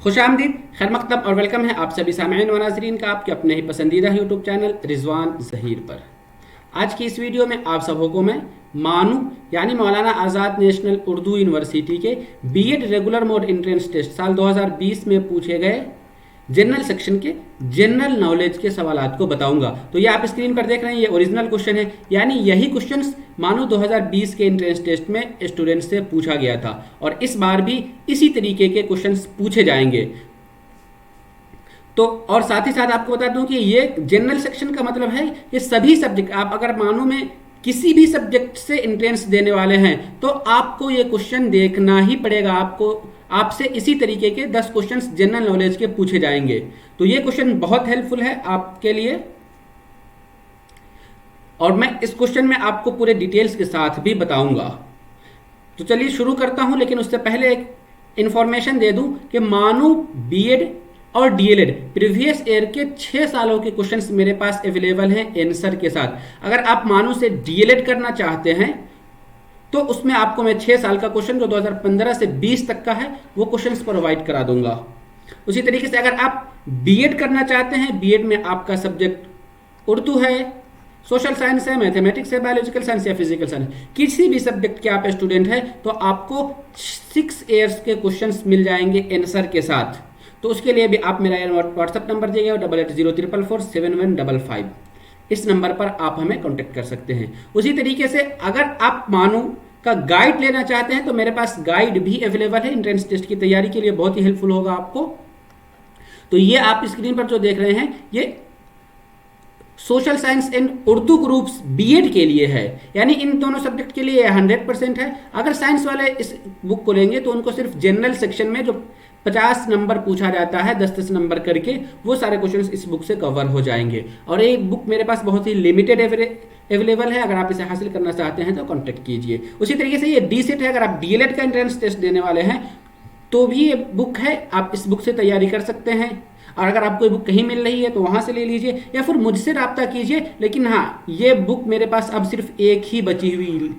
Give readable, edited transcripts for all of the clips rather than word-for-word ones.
खुशामदीद, खैर मकदम और वेलकम है आप सभी सामईन व नाज़रीन का आपके अपने ही पसंदीदा यूट्यूब चैनल रिजवान ज़हीर पर। आज की इस वीडियो में आप सबों को मैं मानू यानी मौलाना आज़ाद नेशनल उर्दू यूनिवर्सिटी के BEd regular mode entrance test साल 2020 में पूछे गए जनरल सेक्शन के जनरल नॉलेज के सवालात को बताऊंगा। तो ये आप स्क्रीन पर देख रहे हैं, ये ओरिजिनल क्वेश्चन है, यानी यही क्वेश्चंस मानो 2020 के एंट्रेंस टेस्ट में स्टूडेंट से पूछा गया था और इस बार भी इसी तरीके के क्वेश्चंस पूछे जाएंगे। तो और साथ ही साथ आपको बता दूं कि ये जनरल सेक्शन का मतलब है ये सभी सब्जेक्ट, आप अगर मानो में किसी भी सब्जेक्ट से एंट्रेंस देने वाले हैं तो आपको ये क्वेश्चन देखना ही पड़ेगा। आपसे इसी तरीके के 10 क्वेश्चंस जनरल नॉलेज के पूछे जाएंगे। तो ये क्वेश्चन बहुत हेल्पफुल है आपके लिए और मैं इस क्वेश्चन में आपको पूरे डिटेल्स के साथ भी बताऊंगा। तो चलिए शुरू करता हूं, लेकिन उससे पहले एक इंफॉर्मेशन दे दूं कि मानो बीएड और डीएलएड प्रीवियस ईयर के 6 सालों के क्वेश्चंस मेरे पास अवेलेबल हैं आंसर के साथ। अगर आप मानो से डीएलएड करना चाहते हैं तो उसमें आपको मैं 6 साल का क्वेश्चन जो 2015 से 20 तक का है वो क्वेश्चंस प्रोवाइड करा दूंगा। उसी तरीके से अगर आप बीएड करना चाहते हैं, बीएड में आपका सब्जेक्ट उर्दू है, सोशल साइंस है, मैथमेटिक्स है, बायोलॉजिकल साइंस या फिजिकल साइंस, किसी भी सब्जेक्ट के आप स्टूडेंट हैं तो आपको 6 ईयर्स के क्वेश्चंस मिल जाएंगे आंसर के साथ। तो उसके लिए भी आप मेरा व्हाट्सएप नंबर दिएगा 8804447155। इस नंबर पर आप हमें कांटेक्ट कर सकते हैं। उसी तरीके से अगर आप मानो का गाइड लेना चाहते हैं तो मेरे पास गाइड भी अवेलेबल है एंट्रेंस टेस्ट की तैयारी के लिए, बहुत ही हेल्पफुल होगा आपको। तो ये आप स्क्रीन पर जो देख रहे हैं ये social science and Urdu groups BEd के लिए है, यानी इन दोनों सब्जेक्ट के लिए 100% है। अगर साइंस वाले इस बुक को लेंगे तो उनको सिर्फ जनरल सेक्शन में जो 50 नंबर पूछा जाता है 10-10 नंबर करके, वो सारे क्वेश्चंस इस बुक से कवर हो जाएंगे। और ये बुक मेरे पास बहुत ही लिमिटेड अवेलेबल है, अगर आप इसे हासिल करना चाहते हैं तो कांटेक्ट कीजिए। उसी तरीके से ये डीसेट है, अगर आप डीएलएड का एंट्रेंस टेस्ट देने वाले हैं तो भी ये बुक है, आप इस बुक से तैयारी कर सकते हैं। और अगर आपको ये बुक कहीं मिल रही है तो वहां से ले लीजिए या फिर मुझसे रब्ता कीजिए। लेकिन हाँ, ये बुक मेरे पास अब सिर्फ एक ही बची हुई,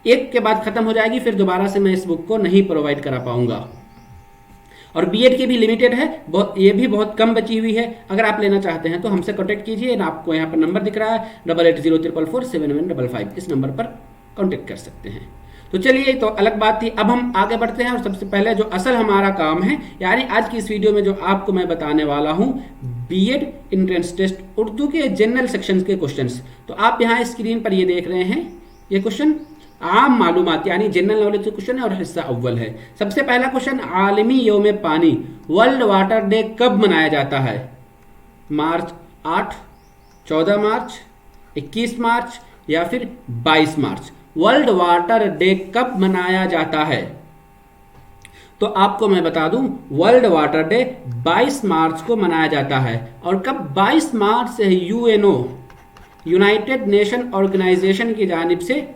एक के बाद खत्म हो जाएगी, फिर दोबारा से मैं इस बुक को नहीं प्रोवाइड करा पाऊंगा। और बीएड की भी लिमिटेड है, ये भी बहुत कम बची हुई है। अगर आप लेना चाहते हैं तो हमसे कांटेक्ट कीजिए, आपको यहाँ पर नंबर दिख रहा है 8804447155, इस नंबर पर कांटेक्ट कर सकते हैं। तो चलिए, तो अलग बात थी, अब हम आगे बढ़ते हैं और सबसे पहले जो असल हमारा काम है, यानी आज की इस वीडियो में जो आपको मैं बताने वाला हूं बीएड एंट्रेंस टेस्ट उर्दू के जनरल सेक्शन के क्वेश्चंस। तो आप यहाँ स्क्रीन पर ये देख रहे हैं, ये क्वेश्चन आम मालूमात यानी जनरल नॉलेज के क्वेश्चन है और हिस्सा अव्वल है। सबसे पहला क्वेश्चन, आलमी यौम पानी वर्ल्ड वाटर डे कब मनाया जाता है? मार्च 8, 14 मार्च, 21 मार्च या फिर 22 मार्च? वर्ल्ड वाटर डे कब मनाया जाता है? तो आपको मैं बता दूं, वर्ल्ड वाटर डे 22 मार्च को मनाया जाता है। और कब? 22 मार्च से यूएनओ यूनाइटेड नेशन ऑर्गेनाइजेशन की जानिब से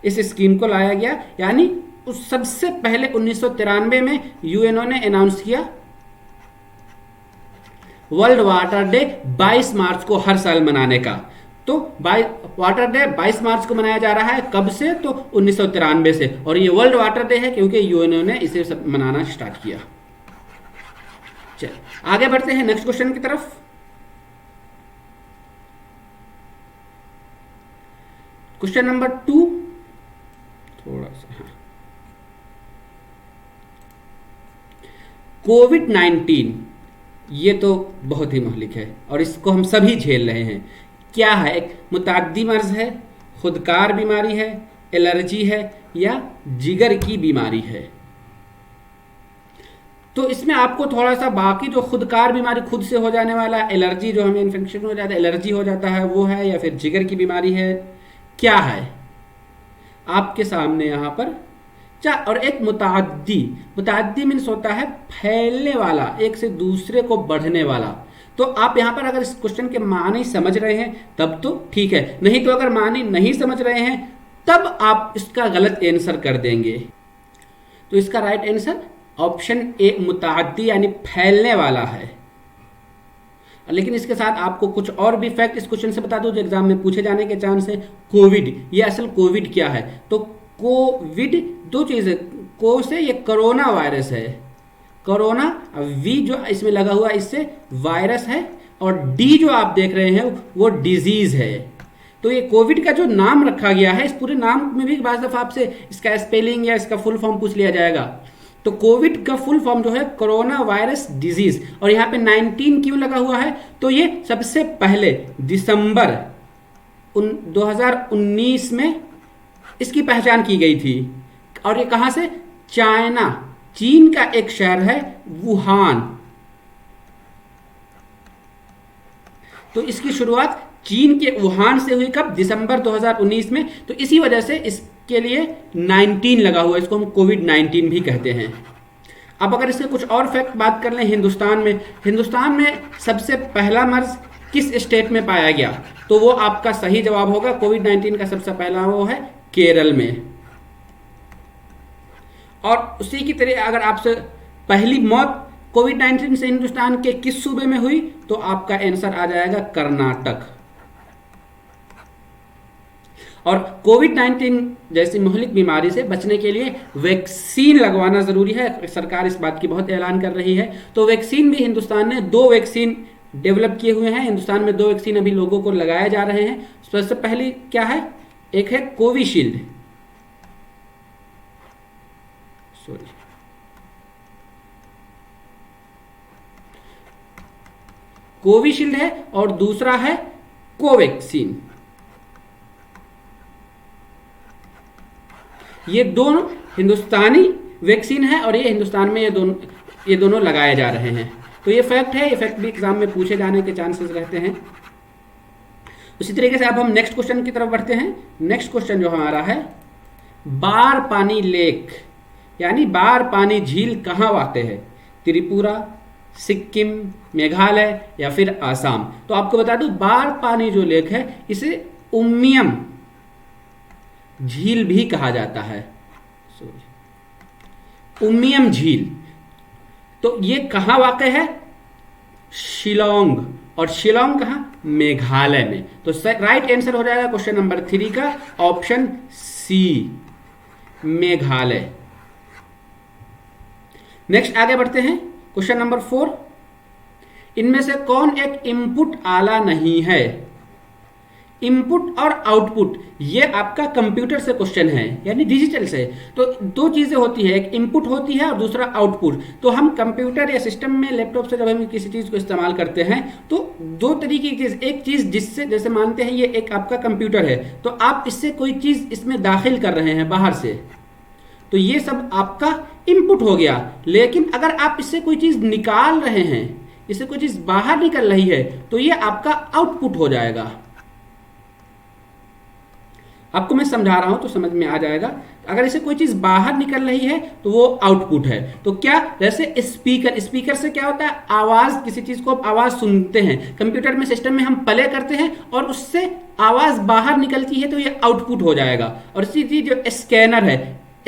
इस स्कीम को लाया गया, यानी उस सबसे पहले 1993 में यूएनओ ने अनाउंस किया वर्ल्ड वाटर डे 22 मार्च को हर साल मनाने का। तो वाटर डे 22 मार्च को मनाया जा रहा है, कब से? तो 1993 से। और ये वर्ल्ड वाटर डे है क्योंकि यूएनओ ने इसे मनाना स्टार्ट किया। चलिए आगे बढ़ते हैं नेक्स्ट क्वेश्चन की तरफ। क्वेश्चन नंबर 2, थोड़ा सा, हाँ, कोविड-19 ये तो बहुत ही महलिक है और इसको हम सभी झेल रहे हैं। क्या है? एक मुताद्दी मर्ज है, खुदकार बीमारी है, एलर्जी है या जिगर की बीमारी है? तो इसमें आपको थोड़ा सा बाकी जो खुदकार बीमारी खुद से हो जाने वाला, एलर्जी जो हमें इन्फेक्शन हो जाता है, एलर्जी हो जाता है वो है, या फिर जिगर की बीमारी है, क्या है आपके सामने यहाँ पर? और एक मुताद्दी मीन्स होता है फैलने वाला, एक से दूसरे को बढ़ने वाला। तो आप यहाँ पर अगर इस क्वेश्चन के मानी समझ रहे हैं तब तो ठीक है, नहीं तो अगर मानी नहीं समझ रहे हैं तब आप इसका गलत आंसर कर देंगे। तो इसका राइट आंसर ऑप्शन ए मुताद्दी यानी फैलने वाला है। लेकिन इसके साथ आपको कुछ और भी फैक्ट इस क्वेश्चन से बता दूं जो एग्जाम में पूछे जाने के चांस है। कोविड, ये असल कोविड क्या है? तो कोविड दो चीजें, को से ये कोरोना वायरस है, कोरोना, वी जो इसमें लगा हुआ इससे वायरस है, और डी जो आप देख रहे हैं वो डिजीज है। तो ये कोविड का जो नाम रखा गया है, इस पूरे नाम में भी बाज़ दफ़ा आपसे इसका स्पेलिंग या इसका फुल फॉर्म पूछ लिया जाएगा। तो कोविड का फुल फॉर्म जो है कोरोना वायरस डिजीज, और यहाँ पे 19 क्यों लगा हुआ है? तो ये सबसे पहले दिसंबर 2019 में इसकी पहचान की गई थी। और ये कहाँ से? चाइना, चीन का एक शहर है वुहान। तो इसकी शुरुआत चीन के वुहान से हुई। कब? दिसंबर 2019 में। तो इसी वजह से इसके लिए 19 लगा हुआ है, इसको हम कोविड-19 भी कहते हैं। अब अगर इसके कुछ और फैक्ट बात कर लें, हिंदुस्तान में सबसे पहला मर्ज किस स्टेट में पाया गया? तो वो आपका सही जवाब होगा, कोविड-19 का सबसे पहला वो है केरल में। और उसी की तरह अगर आपसे पहली मौत कोविड-19 से हिंदुस्तान के किस सूबे में हुई, तो आपका आंसर आ जाएगा कर्नाटक। और कोविड-19 जैसी मुहलिक बीमारी से बचने के लिए वैक्सीन लगवाना जरूरी है। सरकार इस बात की बहुत ऐलान कर रही है। तो वैक्सीन भी हिंदुस्तान ने 2 वैक्सीन डेवलप किए हुए हैं। हिंदुस्तान में 2 वैक्सीन अभी लोगों को लगाए जा रहे हैं। सबसे पहली क्या है? एक है कोविशील्ड, कोविशील्ड है, और दूसरा है कोवैक्सीन। ये दोनों हिंदुस्तानी वैक्सीन है, और ये हिंदुस्तान में ये दोनों लगाए जा रहे हैं। तो ये फैक्ट है, ये फैक्ट भी एग्जाम में पूछे जाने के चांसेस रहते हैं। उसी तरीके से अब हम नेक्स्ट क्वेश्चन की तरफ बढ़ते हैं। नेक्स्ट क्वेश्चन जो हमारा है, बार पानी लेक यानी बार पानी झील कहाँ वाक़ है? त्रिपुरा, सिक्किम, मेघालय या फिर आसाम? तो आपको बता दूं, बार पानी जो लेक है इसे उमियम झील भी कहा जाता है। उमियम झील। तो ये कहाँ वाक़ है? शिलोंग। और शिलोंग कहाँ? मेघालय में। तो राइट आंसर हो जाएगा क्वेश्चन नंबर 3 का ऑप्शन सी, मेघालय। नेक्स्ट आगे बढ़ते हैं, क्वेश्चन नंबर 4। इनमें से कौन एक इनपुट आला नहीं है? इनपुट और आउटपुट, ये आपका कंप्यूटर से क्वेश्चन है, यानी डिजिटल से। तो 2 चीजें होती है, एक इनपुट होती है और दूसरा आउटपुट। तो हम कंप्यूटर या सिस्टम में, लैपटॉप से जब हम किसी चीज को इस्तेमाल करते हैं तो 2 तरीके की चीज, एक चीज जिससे, जैसे मानते हैं ये एक आपका कंप्यूटर है, तो आप इससे कोई चीज इसमें दाखिल कर रहे हैं बाहर से, तो ये सब आपका इनपुट हो गया। लेकिन अगर आप इससे कोई चीज निकाल रहे हैं, इससे कोई चीज बाहर निकल रही है, तो ये आपका आउटपुट हो जाएगा। आपको मैं समझा रहा हूं तो समझ में आ जाएगा। अगर इसे कोई चीज बाहर निकल रही है तो वो आउटपुट है। तो क्या? जैसे स्पीकर से क्या होता है? आवाज, किसी चीज को आप आवाज सुनते हैं, कंप्यूटर में, सिस्टम में हम प्ले करते हैं और उससे आवाज बाहर निकलती है, तो ये आउटपुट हो जाएगा। और इसी चीज जो स्कैनर है,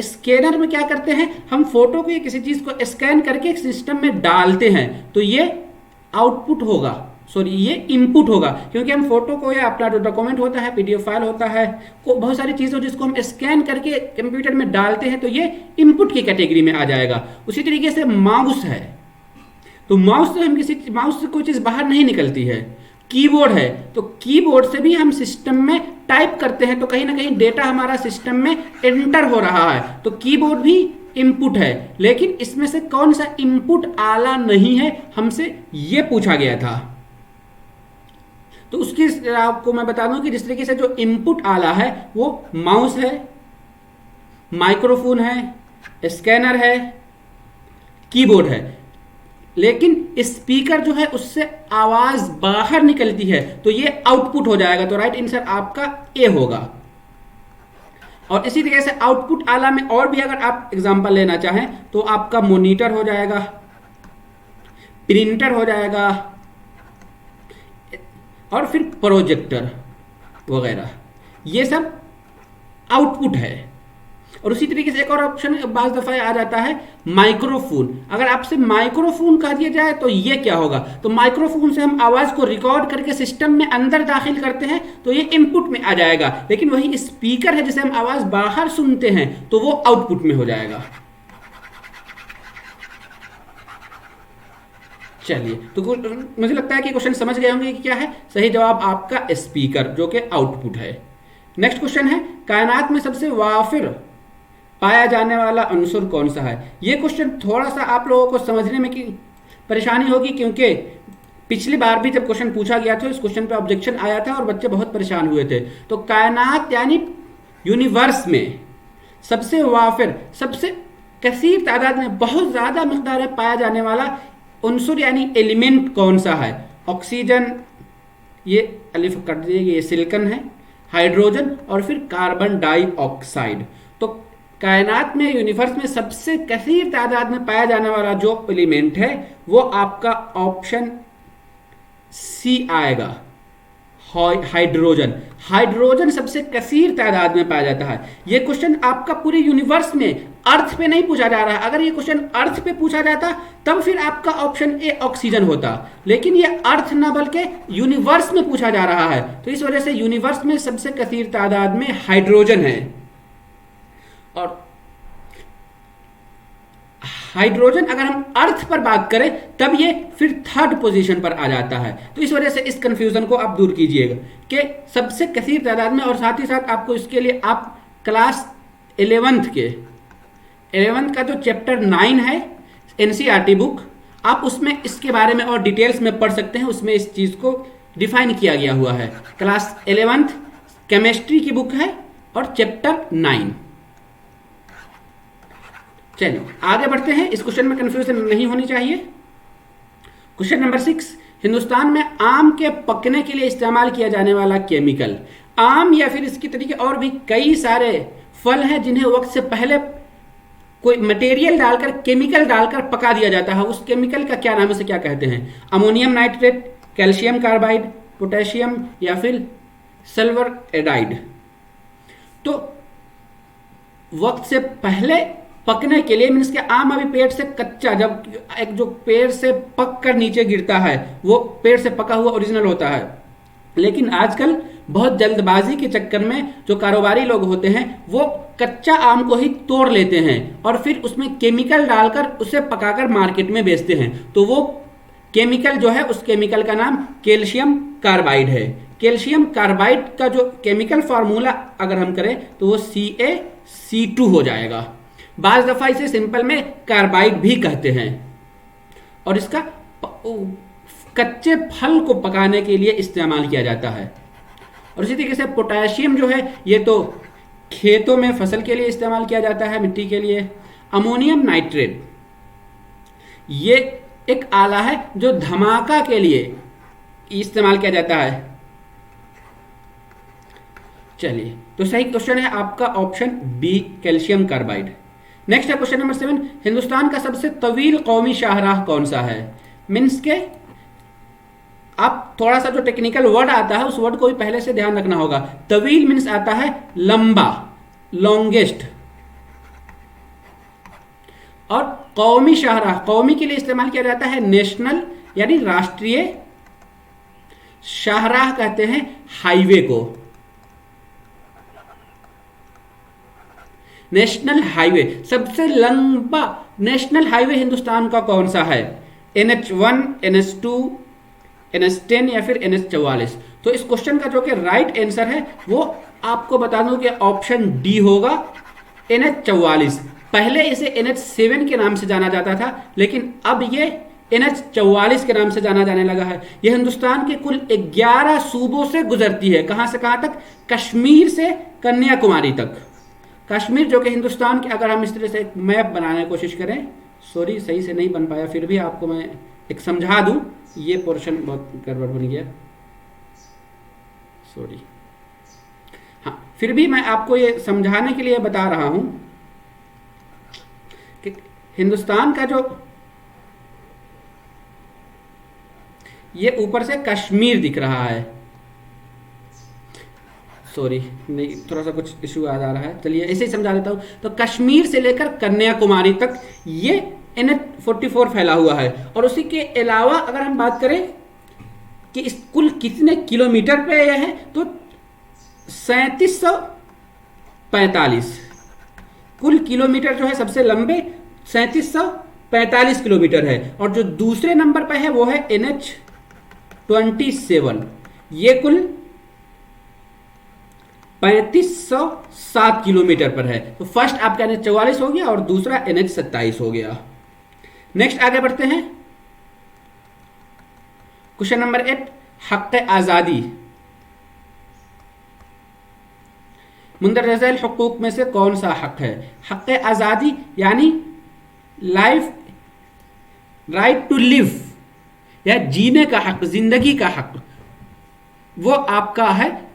स्कैनर में क्या करते हैं? हम फोटो को या किसी चीज को स्कैन करके सिस्टम में डालते हैं, तो ये आउटपुट होगा, सॉरी ये इनपुट होगा। क्योंकि हम फोटो को या अपना जो डॉक्यूमेंट होता है, पीडीएफ फाइल होता है, को बहुत सारी चीज़ों जिसको हम स्कैन करके कंप्यूटर में डालते हैं, तो ये इनपुट की कैटेगरी में आ जाएगा। उसी तरीके से माउस है, तो माउस से हम माउस से कोई चीज़ बाहर नहीं निकलती है। कीबोर्ड है, तो कीबोर्ड से भी हम सिस्टम में टाइप करते हैं, तो कहीं ना कहीं डेटा हमारा सिस्टम में एंटर हो रहा है, तो कीबोर्ड भी इनपुट है। लेकिन इसमें से कौन सा इनपुट आला नहीं है, हमसे ये पूछा गया था। तो उसकी आपको मैं बता दूं कि जिस तरीके से जो इनपुट आला है वो माउस है, माइक्रोफोन है, स्कैनर है, कीबोर्ड है। लेकिन स्पीकर जो है उससे आवाज बाहर निकलती है, तो ये आउटपुट हो जाएगा। तो राइट आंसर आपका ए होगा। और इसी तरीके से आउटपुट आला में और भी अगर आप एग्जांपल लेना चाहें तो आपका मॉनिटर हो जाएगा, प्रिंटर हो जाएगा, और फिर प्रोजेक्टर वगैरह, ये सब आउटपुट है। और उसी तरीके से एक और ऑप्शन बाज़ दफ़ा आ जाता है माइक्रोफोन। अगर आपसे माइक्रोफोन कह दिया जाए तो ये क्या होगा? तो माइक्रोफोन से हम आवाज़ को रिकॉर्ड करके सिस्टम में अंदर दाखिल करते हैं, तो ये इनपुट में आ जाएगा। लेकिन वही स्पीकर है जिसे हम आवाज़ बाहर सुनते हैं, तो वो आउटपुट में हो जाएगा। चलिए, तो मुझे लगता है कि क्वेश्चन समझ गए होंगे कि क्या है। सही जवाब आपका स्पीकर, जो कि आउटपुट है। नेक्स्ट क्वेश्चन है, कायनात में सबसे वाफिर पाया जाने वाला अंसुर कौन सा है। ये क्वेश्चन थोड़ा सा आप लोगों को समझने में की परेशानी होगी, क्योंकि पिछली बार भी जब क्वेश्चन पूछा गया था इस क्वेश्चन पे ऑब्जेक्शन आया था और बच्चे बहुत परेशान हुए थे। तो कायनात यानी यूनिवर्स में सबसे वाफिर, सबसे कसीर तादाद में, बहुत ज्यादा मकदार में पाया जाने वाला उनसुर यानी एलिमेंट कौन सा है। ऑक्सीजन, ये अलिफ कर दीजिए, ये सिलिकॉन है, हाइड्रोजन और फिर कार्बन डाइऑक्साइड। तो कायनात में, यूनिवर्स में सबसे कसीर तादाद में पाया जाने वाला जो एलिमेंट है वो आपका ऑप्शन सी आएगा, हाइड्रोजन। हाइड्रोजन सबसे कसीर तादाद में पाया जाता है। यह क्वेश्चन आपका पूरे यूनिवर्स में, अर्थ पे नहीं पूछा जा रहा है। अगर ये क्वेश्चन अर्थ पे पूछा जाता तब फिर आपका ऑप्शन ए ऑक्सीजन होता, लेकिन ये अर्थ ना बल्कि यूनिवर्स में पूछा जा रहा है, तो इस वजह से यूनिवर्स में सबसे कसीर तादाद में हाइड्रोजन है। और हाइड्रोजन अगर हम अर्थ पर बात करें तब ये फिर थर्ड पोजीशन पर आ जाता है। तो इस वजह से इस कंफ्यूजन को आप दूर कीजिएगा कि सबसे कसीर तादाद में। और साथ ही साथ आपको इसके लिए आप क्लास 11th का जो चैप्टर 9 है एनसीईआरटी बुक, आप उसमें इसके बारे में और डिटेल्स में पढ़ सकते हैं। उसमें इस चीज को डिफाइन किया गया हुआ है। क्लास 11th केमिस्ट्री की बुक है और चैप्टर 9। चलिए आगे बढ़ते हैं। इस क्वेश्चन में कंफ्यूजन नहीं होनी चाहिए। क्वेश्चन नंबर 6, हिंदुस्तान में आम के पकने के लिए इस्तेमाल किया जाने वाला केमिकल। आम या फिर इसकी तरीके और भी कई सारे फल हैं जिन्हें वक्त से पहले कोई मटेरियल डालकर, केमिकल डालकर पका दिया जाता है। उस केमिकल का क्या नाम है, उसे क्या कहते हैं। Ammonium nitrate, calcium carbide, potassium या फिर सल्फर एडाइड। तो वक्त से पहले पकने के लिए मीन्स के आम अभी पेड़ से कच्चा, जब एक जो पेड़ से पक कर नीचे गिरता है वो पेड़ से पका हुआ ओरिजिनल होता है। लेकिन आजकल बहुत जल्दबाजी के चक्कर में जो कारोबारी लोग होते हैं वो कच्चा आम को ही तोड़ लेते हैं और फिर उसमें केमिकल डालकर उसे पकाकर मार्केट में बेचते हैं। तो वो केमिकल जो है, उस केमिकल का नाम कैल्शियम कार्बाइड है। कैल्शियम कार्बाइड का जो केमिकल फार्मूला अगर हम करें तो वो CaC2 हो जाएगा। बाज दफा इसे सिंपल में कार्बाइड भी कहते हैं और इसका कच्चे फल को पकाने के लिए इस्तेमाल किया जाता है। और इसी तरीके से पोटेशियम जो है ये तो खेतों में फसल के लिए इस्तेमाल किया जाता है, मिट्टी के लिए। अमोनियम नाइट्रेट ये एक आला है जो धमाका के लिए इस्तेमाल किया जाता है। चलिए, तो सही क्वेश्चन है आपका option B, calcium carbide. Next है क्वेश्चन नंबर 7, हिंदुस्तान का सबसे तवील कौमी शाहराह कौन सा है। मीन्स के आप थोड़ा सा जो टेक्निकल वर्ड आता है उस वर्ड को भी पहले से ध्यान रखना होगा। तवील मीन्स आता है लंबा, लॉन्गेस्ट। और कौमी शाहराह, कौमी के लिए इस्तेमाल किया जाता है नेशनल यानी राष्ट्रीय। शाहराह कहते हैं हाईवे को। नेशनल हाईवे, सबसे लंबा नेशनल हाईवे हिंदुस्तान का कौन सा है। NH1, NH2, NH10 या फिर NH44। तो इस क्वेश्चन का जो कि राइट आंसर है वो आपको बता दूं कि ऑप्शन डी होगा, NH44। पहले इसे NH7 के नाम से जाना जाता था, लेकिन अब ये NH44 के नाम से जाना जाने लगा है। यह हिंदुस्तान के कुल 11 सूबों से गुजरती है। कहां से कहां तक, कश्मीर से कन्याकुमारी तक। कश्मीर जो कि हिंदुस्तान के, अगर हम इस तरह से एक मैप बनाने की कोशिश करें, सॉरी सही से नहीं बन पाया, फिर भी आपको मैं एक समझा दूं। ये पोर्शन बहुत गड़बड़ बन गया, सॉरी। हाँ, फिर भी मैं आपको ये समझाने के लिए बता रहा हूं कि हिंदुस्तान का जो ये ऊपर से कश्मीर दिख रहा है, सॉरी नहीं, थोड़ा सा कुछ इशू आ जा रहा है, चलिए ऐसे ही समझा देता हूं। तो कश्मीर से लेकर कन्याकुमारी तक ये NH44 फैला हुआ है। और उसी के अलावा अगर हम बात करें कि इस कुल कितने किलोमीटर पे यह है, तो 3745 कुल किलोमीटर जो है सबसे लंबे 3745 45 किलोमीटर है। और जो दूसरे नंबर पर है वो है NH27, ये कुल 3507 किलोमीटर पर है। तो फर्स्ट आपका NH44 हो गया और दूसरा NH27 हो गया। नेक्स्ट आगे बढ़ते हैं, क्वेश्चन नंबर 8, हक़ आज़ादी। मुंदरजा झैल हुकूक में से कौन सा हक है? हक़ आज़ादी यानी लाइफ, राइट टू लिव, या जीने का हक, जिंदगी का हक, वो आपका है।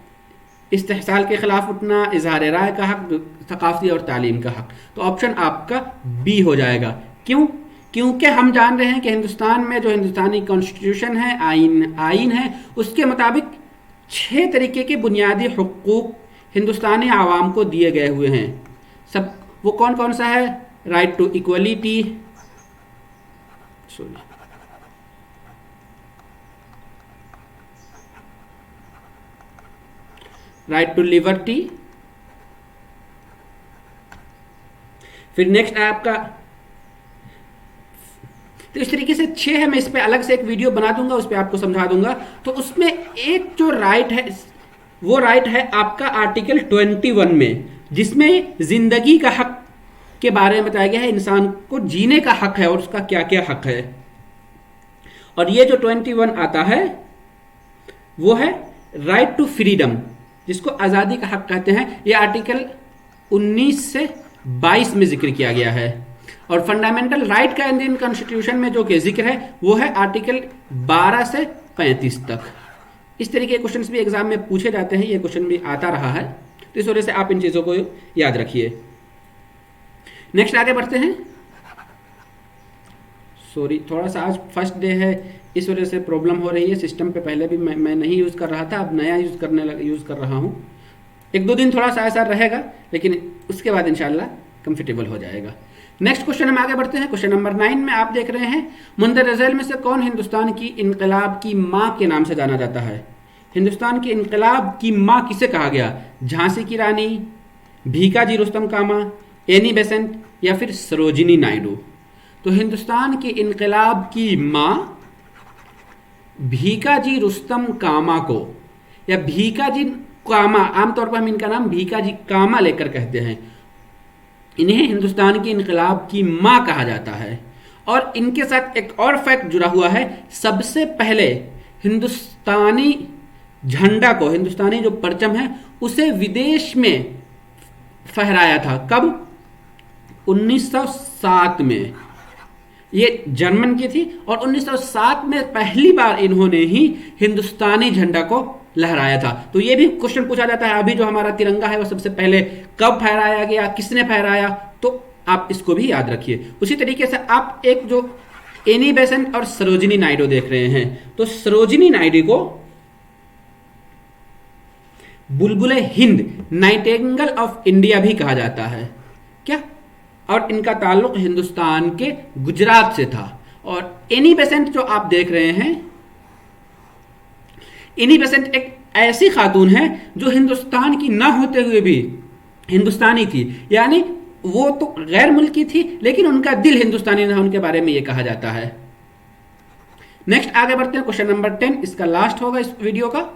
इस्तेहसाल के खिलाफ उठना, इजहार राय का हक, सकाफती और तालीम का हक। तो ऑप्शन आपका बी हो जाएगा। क्यों? क्योंकि हम जान रहे हैं कि हिंदुस्तान में जो हिंदुस्तानी कॉन्स्टिट्यूशन है, आइन है, उसके मुताबिक 6 तरीके के बुनियादी हुकूक हिंदुस्तानी आवाम को दिए गए हुए हैं। सब वो कौन कौन सा है? Right to equality, right to liberty, फिर नेक्स्ट है आपका, तो इस तरीके से 6 है। मैं इस पे अलग से एक वीडियो बना दूंगा, उस पर आपको समझा दूंगा। तो उसमें एक जो राइट है, वो राइट है आपका आर्टिकल 21 में, जिसमें जिंदगी का हक के बारे में बताया गया है, इंसान को जीने का हक है और उसका क्या क्या हक है। और ये जो 21 आता है वो है राइट टू फ्रीडम, जिसको आज़ादी का हक कहते हैं। ये आर्टिकल 19 से 22 में जिक्र किया गया है। और फंडामेंटल राइट का इंडियन कॉन्स्टिट्यूशन में जो कि जिक्र है वो है आर्टिकल 12 से 35 तक। इस तरीके के क्वेश्चंस भी एग्जाम में पूछे जाते हैं, ये क्वेश्चन भी आता रहा है, तो इस वजह से आप इन चीज़ों को याद रखिए। नेक्स्ट आगे बढ़ते हैं। सॉरी, थोड़ा सा आज फर्स्ट डे है, इस वजह से प्रॉब्लम हो रही है सिस्टम पे। पहले भी मैं नहीं यूज़ कर रहा था, अब नया यूज़ कर रहा हूँ। 1-2 दिन थोड़ा सा ऐसा रहेगा, लेकिन उसके बाद इंशाल्लाह कंफर्टेबल हो जाएगा। नेक्स्ट क्वेश्चन हम आगे बढ़ते हैं। क्वेश्चन नंबर 9 में आप देख रहे हैं, मुंदरजा झैल में से कौन हिंदुस्तान की इनकलाब की माँ के नाम से जाना जाता है? हिंदुस्तान की इनकलाब की माँ किसे कहा गया? झांसी की रानी, भीकाजी रुस्तम कामा, एनी बेसेंट, या फिर सरोजिनी नायडू? तो हिंदुस्तान की इनकलाब की माँ भीकाजी रुस्तम कामा को, या भीकाजी कामा, आमतौर पर हम इनका नाम भीकाजी कामा लेकर कहते हैं, इन्हें हिंदुस्तान की इनकलाब की माँ कहा जाता है। और इनके साथ एक और फैक्ट जुड़ा हुआ है, सबसे पहले हिंदुस्तानी झंडा को, हिंदुस्तानी जो परचम है, उसे विदेश में फहराया था। कब? 1907 में। ये जर्मन की थी और 1907 में पहली बार इन्होंने ही हिंदुस्तानी झंडा को लहराया था। तो ये भी क्वेश्चन पूछा जाता है, अभी जो हमारा तिरंगा है वो सबसे पहले कब फहराया गया, किसने फहराया? तो आप इसको भी याद रखिए। उसी तरीके से आप एक जो एनी बेसेंट और सरोजिनी नायडू देख रहे हैं, तो सरोजिनी नायडू को बुलबुले हिंद, नाइटिंगेल ऑफ इंडिया भी कहा जाता है। क्या? और इनका ताल्लुक हिंदुस्तान के गुजरात से था। और एनी बेसेंट जो आप देख रहे हैं, एनी बेसेंट एक ऐसी खातून है जो हिंदुस्तान की ना होते हुए भी हिंदुस्तानी थी, यानी वो तो गैर मुल्की थी लेकिन उनका दिल हिंदुस्तानी ना, उनके बारे में ये कहा जाता है। नेक्स्ट आगे बढ़ते हैं, क्वेश्चन नंबर 10, इसका लास्ट होगा इस वीडियो का।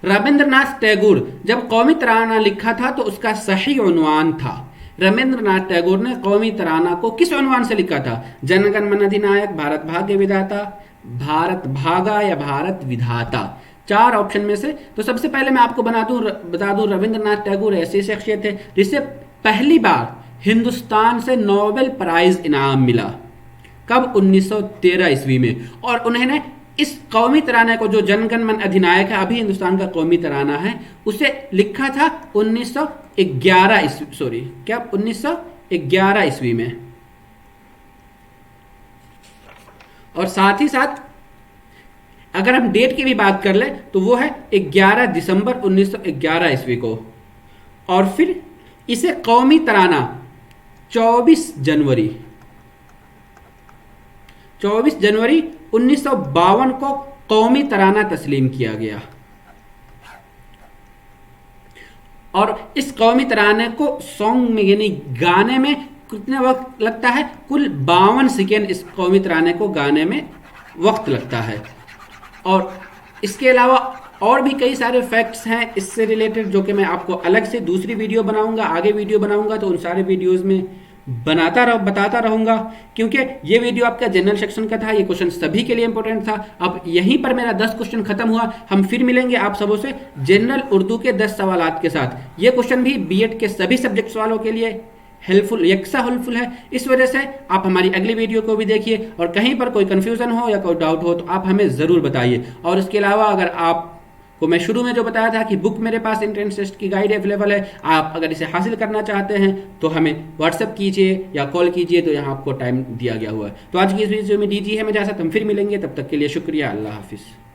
रविंद्रनाथ टैगोर जब कौमी तराना लिखा था तो उसका सही उन्वान था। रविंद्रनाथ टैगोर ने कौमी तराना को किस उन्वान से लिखा था? जनगण मन अधिनायक, भारत भाग्य विधाता, भारत भागा, या भारत विधाता? 4 ऑप्शन में से। तो सबसे पहले मैं आपको बता दूं रविंद्रनाथ टैगोर ऐसे शख्सियत थे जिसे पहली बार हिंदुस्तान से नोबेल प्राइज इनाम मिला। कब? 1913 ईस्वी में। और उन्होंने इस कौमी तराने को, जो जनगण मन अधिनायक है, अभी हिंदुस्तान का कौमी तराना है, उसे लिखा था 1911 ईस्वी, सॉरी क्या 1911 ईस्वी में। और साथ ही साथ अगर हम डेट की भी बात कर ले तो वो है 11 दिसंबर 1911 ईस्वी को। और फिर इसे कौमी तराना 24 जनवरी 1952 को कौमी तराना तस्लीम किया गया। और इस कौमी तराने को सॉन्ग में, यानी गाने में कितना वक्त लगता है? कुल 52 सेकेंड इस कौमी तराने को गाने में वक्त लगता है। और इसके अलावा और भी कई सारे फैक्ट्स हैं इससे रिलेटेड, जो कि मैं आपको अलग से दूसरी वीडियो बनाऊंगा, आगे वीडियो बनाऊंगा तो उन सारे वीडियोस में बताता रहूंगा, क्योंकि ये वीडियो आपका जनरल सेक्शन का था, ये क्वेश्चन सभी के लिए इंपॉर्टेंट था। अब यहीं पर मेरा 10 क्वेश्चन खत्म हुआ। हम फिर मिलेंगे आप सबों से जनरल उर्दू के 10 सवालात के साथ। ये क्वेश्चन भी बीएड के सभी सब्जेक्ट्स वालों के लिए यकसा हेल्पफुल है। इस वजह से आप हमारी अगली वीडियो को भी देखिए, और कहीं पर कोई कंफ्यूजन हो या कोई डाउट हो तो आप हमें ज़रूर बताइए। और इसके अलावा अगर आप को मैं शुरू में जो बताया था कि बुक मेरे पास एंट्रेंस टेस्ट की गाइड अवेलेबल है, आप अगर इसे हासिल करना चाहते हैं तो हमें व्हाट्सएप कीजिए या कॉल कीजिए, तो यहाँ आपको टाइम दिया गया हुआ है। तो आज की इस वीडियो में दीजिए हमें इजाज़त, हम फिर मिलेंगे, तब तक के लिए शुक्रिया, अल्लाह हाफिज़।